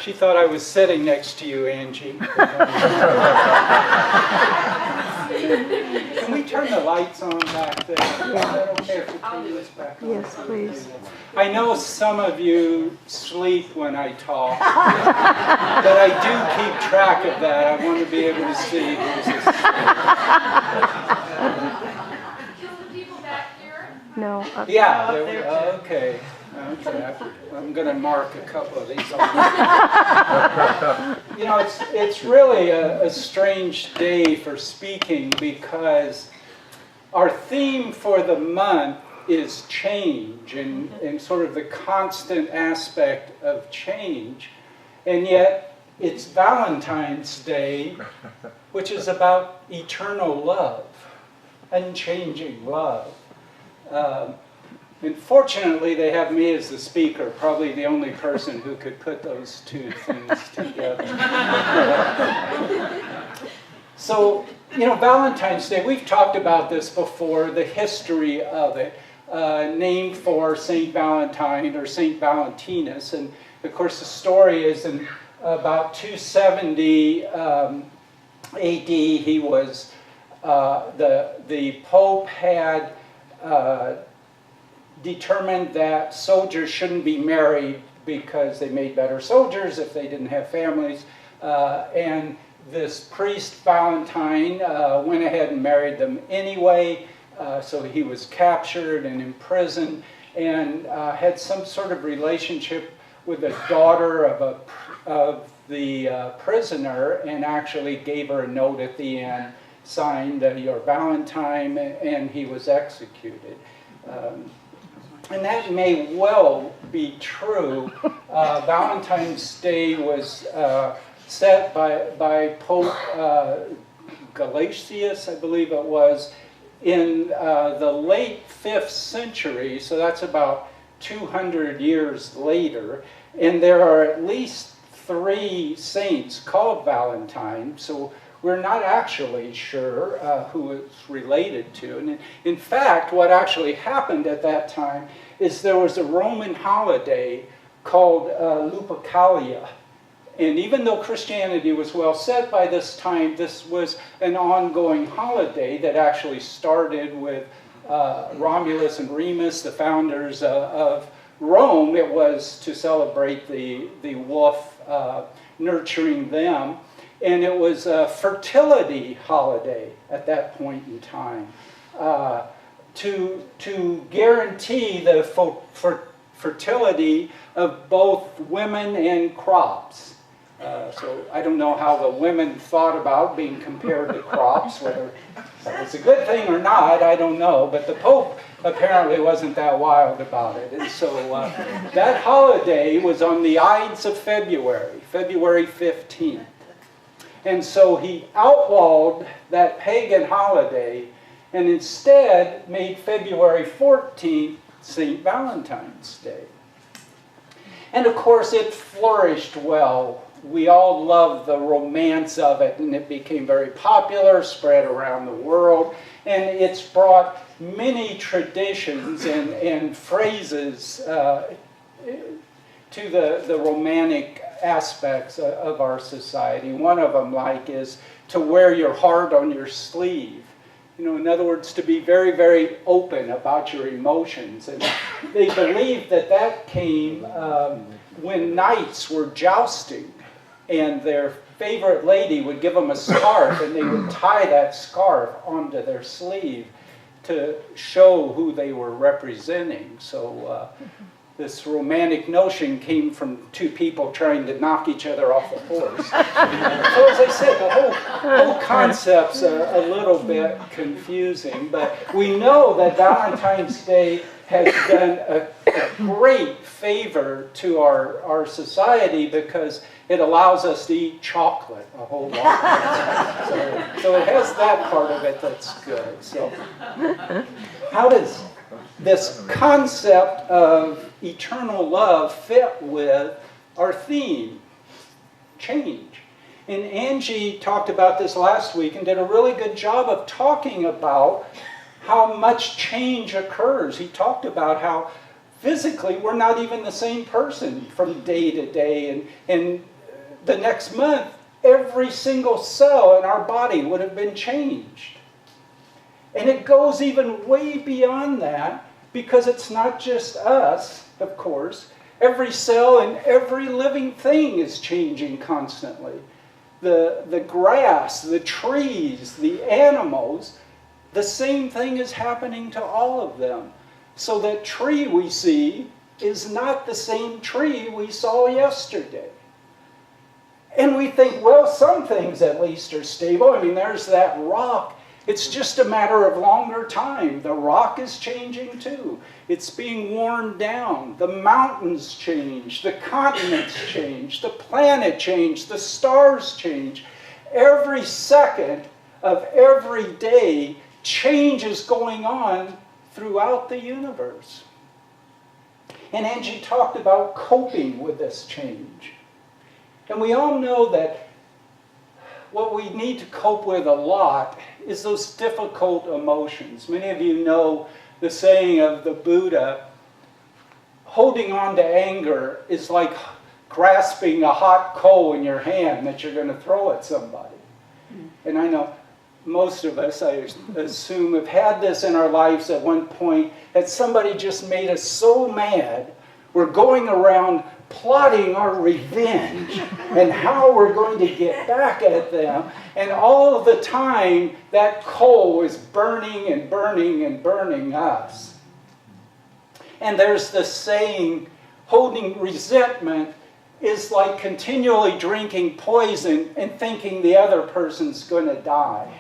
She thought I was sitting next to you, Angie. Can we turn the lights on back there? Is that okay if we turn this back on? Yes, please. I know some of you sleep when I talk, but I do keep track of that. I want to be able to see who's asleep. No. Yeah, there we go. Okay. Okay, I'm going to mark a couple of these. You know, it's really a strange day for speaking because our theme for the month is change and sort of the constant aspect of change. And yet it's Valentine's Day, which is about eternal love, unchanging love. And fortunately, they have me as the speaker, probably the only person who could put those two things together. So, you know, Valentine's Day, we've talked about this before, the history of it, named for Saint Valentine or Saint Valentinus. And of course, the story is in about 270 AD, he was, the Pope had determined that soldiers shouldn't be married because they made better soldiers if they didn't have families. And this priest, Valentine, went ahead and married them anyway. So he was captured and imprisoned and had some sort of relationship with the daughter of the prisoner and actually gave her a note at the end, signed your Valentine, and he was executed. And that may well be true. Valentine's Day was set by Pope Gelasius, I believe it was, in the late 5th century, so that's about 200 years later. And there are at least 3 saints called Valentine, so we're not actually sure who it's related to. And in fact, what actually happened at that time is there was a Roman holiday called Lupercalia. And even though Christianity was well set by this time, this was an ongoing holiday that actually started with Romulus and Remus, the founders of Rome. It was to celebrate the wolf, nurturing them. And it was a fertility holiday at that point in time to guarantee the fertility of both women and crops. So I don't know how the women thought about being compared to crops, whether that was a good thing or not, I don't know. But the Pope apparently wasn't that wild about it. And so that holiday was on the Ides of February, February 15th. And so he outlawed that pagan holiday and instead made February 14th St. Valentine's Day. And of course it flourished well. We all loved the romance of it, and it became very popular, spread around the world, and it's brought many traditions and phrases to the romantic aspects of our society. One of them, like, is to wear your heart on your sleeve. You know, in other words, to be very, very open about your emotions. And they believed that came when knights were jousting, and their favorite lady would give them a scarf, and they would tie that scarf onto their sleeve to show who they were representing. So this romantic notion came from 2 people trying to knock each other off the horse. So as I said, the whole concept's a little bit confusing, but we know that Valentine's Day has done a great favor to our society because it allows us to eat chocolate a whole lot. So it has that part of it that's good. So how does this concept of eternal love fit with our theme, change? And Angie talked about this last week and did a really good job of talking about how much change occurs. He talked about how physically we're not even the same person from day to day, and the next month, every single cell in our body would have been changed. And it goes even way beyond that, because it's not just us, of course. Every cell and every living thing is changing constantly. The grass, the trees, the animals, the same thing is happening to all of them. So that tree we see is not the same tree we saw yesterday. And we think, well, some things at least are stable. I mean, there's that rock. It's just a matter of longer time. The rock is changing too. It's being worn down. The mountains change. The continents change. The planet change. The stars change. Every second of every day, change is going on throughout the universe. And Angie talked about coping with this change. And we all know that what we need to cope with a lot is those difficult emotions. Many of you know the saying of the Buddha, holding on to anger is like grasping a hot coal in your hand that you're going to throw at somebody. And I know most of us, I assume, have had this in our lives at one point, that somebody just made us so mad, we're going around plotting our revenge and how we're going to get back at them. And all of the time, that coal is burning and burning and burning us. And there's this saying, holding resentment is like continually drinking poison and thinking the other person's going to die.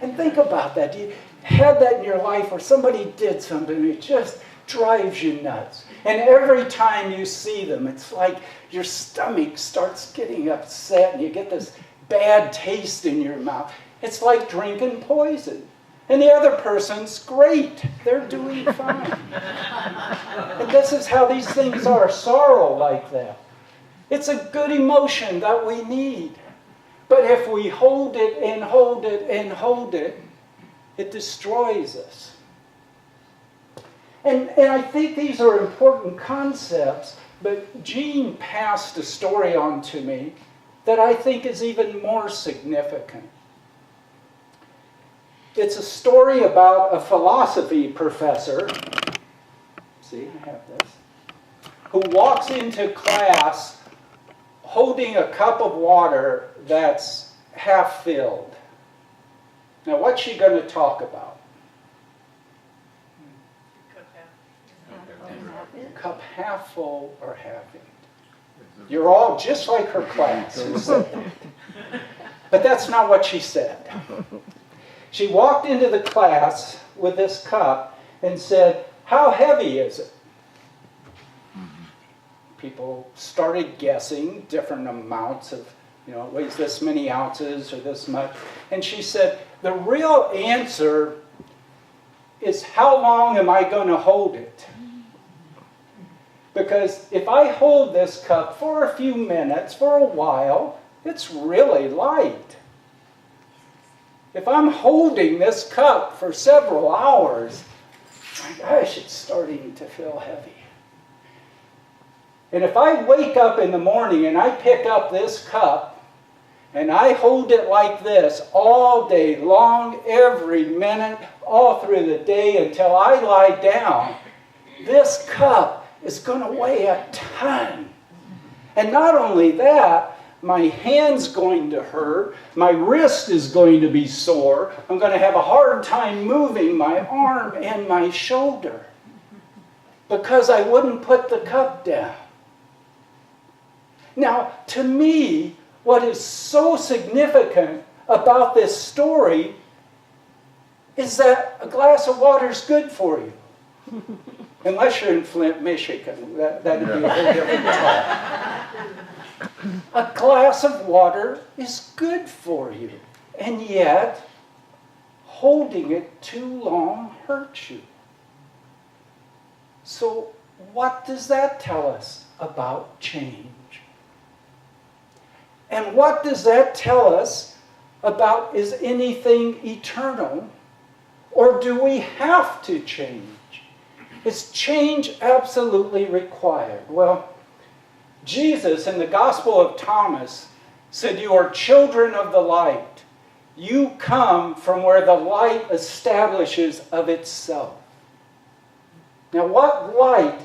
And think about that. You had that in your life where somebody did something and it just drives you nuts. And every time you see them, it's like your stomach starts getting upset and you get this bad taste in your mouth. It's like drinking poison. And the other person's great. They're doing fine. And this is how these things are. Sorrow like that. It's a good emotion that we need. But if we hold it and hold it and hold it, it destroys us. And I think these are important concepts, but Jean passed a story on to me that I think is even more significant. It's a story about a philosophy professor, see, I have this, who walks into class holding a cup of water that's half filled. Now, what's she going to talk about? Cup half full or half empty. You're all just like her class who said that. But that's not what she said. She walked into the class with this cup and said, "How heavy is it?" People started guessing different amounts of, it weighs this many ounces or this much. And she said, "The real answer is how long am I going to hold it? Because if I hold this cup for a few minutes, for a while, it's really light. If I'm holding this cup for several hours, my gosh, it's starting to feel heavy. And if I wake up in the morning and I pick up this cup and I hold it like this all day long, every minute, all through the day until I lie down, this cup is going to weigh a ton. And not only that, my hand's going to hurt, my wrist is going to be sore, I'm going to have a hard time moving my arm and my shoulder because I wouldn't put the cup down." Now, to me, what is so significant about this story is that a glass of water is good for you. Unless you're in Flint, Michigan, that'd be a whole different talk. A glass of water is good for you, and yet holding it too long hurts you. So what does that tell us about change? And what does that tell us about, is anything eternal, or do we have to change? Is change absolutely required? Well, Jesus in the Gospel of Thomas said, "You are children of the light. You come from where the light establishes of itself." Now, what light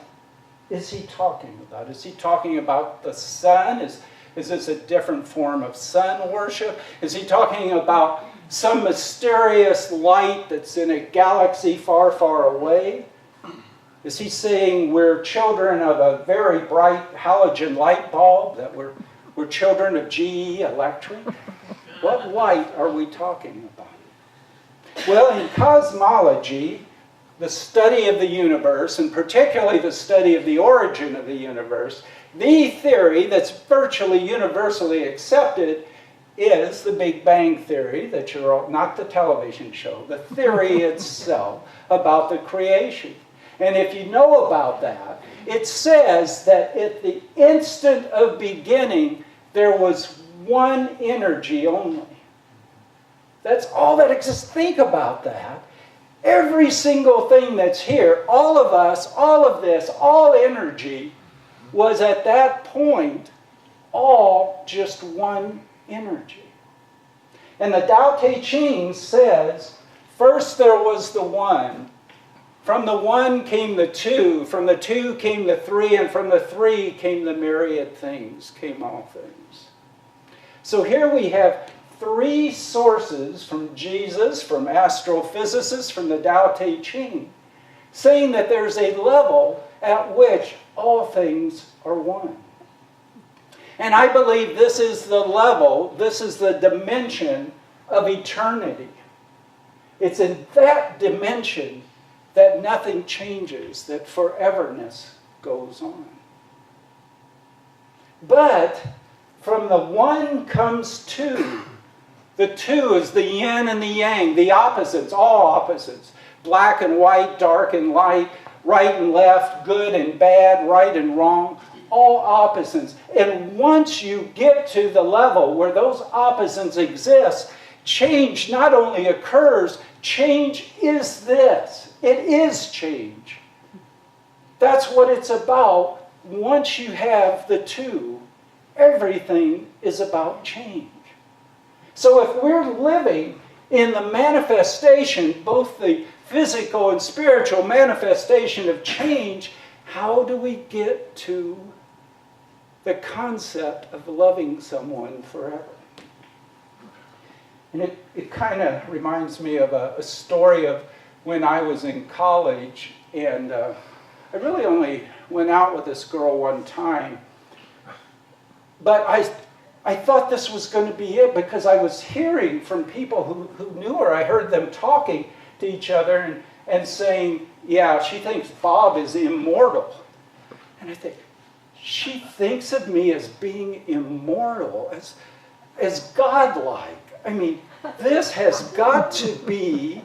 is he talking about? Is he talking about the sun? Is this a different form of sun worship? Is he talking about some mysterious light that's in a galaxy far, far away? Is he saying we're children of a very bright halogen light bulb, that we're children of GE Electric? What light are we talking about? Well, in cosmology, the study of the universe, and particularly the study of the origin of the universe, the theory that's virtually universally accepted is the Big Bang Theory, that you're all, not the television show, the theory itself about the creation. And if you know about that, it says that at the instant of beginning, there was one energy only. That's all that exists. Think about that. Every single thing that's here, all of us, all of this, all energy, was at that point all just one energy. And the Tao Te Ching says, first there was the one. From the one came the two. From the two came the three. And from the three came the myriad things, came all things. So here we have three sources from Jesus, from astrophysicists, from the Tao Te Ching, saying that there's a level at which all things are one. And I believe this is the level, this is the dimension of eternity. It's in that dimension that nothing changes, that foreverness goes on. But from the one comes two. The two is the yin and the yang, the opposites, all opposites. Black and white, dark and light, right and left, good and bad, right and wrong, all opposites. And once you get to the level where those opposites exist, change not only occurs, change is this. It is change. That's what it's about. Once you have the two, everything is about change. So if we're living in the manifestation, both the physical and spiritual manifestation of change, how do we get to the concept of loving someone forever? And it kind of reminds me of a story of when I was in college, and I really only went out with this girl one time. But I thought this was going to be it because I was hearing from people who knew her. I heard them talking to each other and saying, yeah, she thinks Bob is immortal. And I think, she thinks of me as being immortal, as godlike. I mean, this has got to be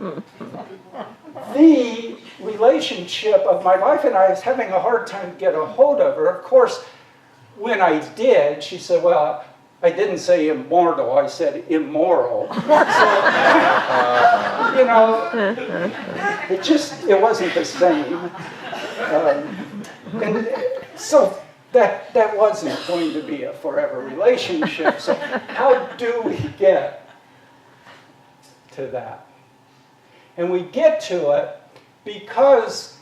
the relationship of my life. And I was having a hard time to get a hold of her. Of course, when I did, she said, well, I didn't say immortal, I said immoral. So, you know, it wasn't the same. And so that wasn't going to be a forever relationship. So how do we get to that? And we get to it because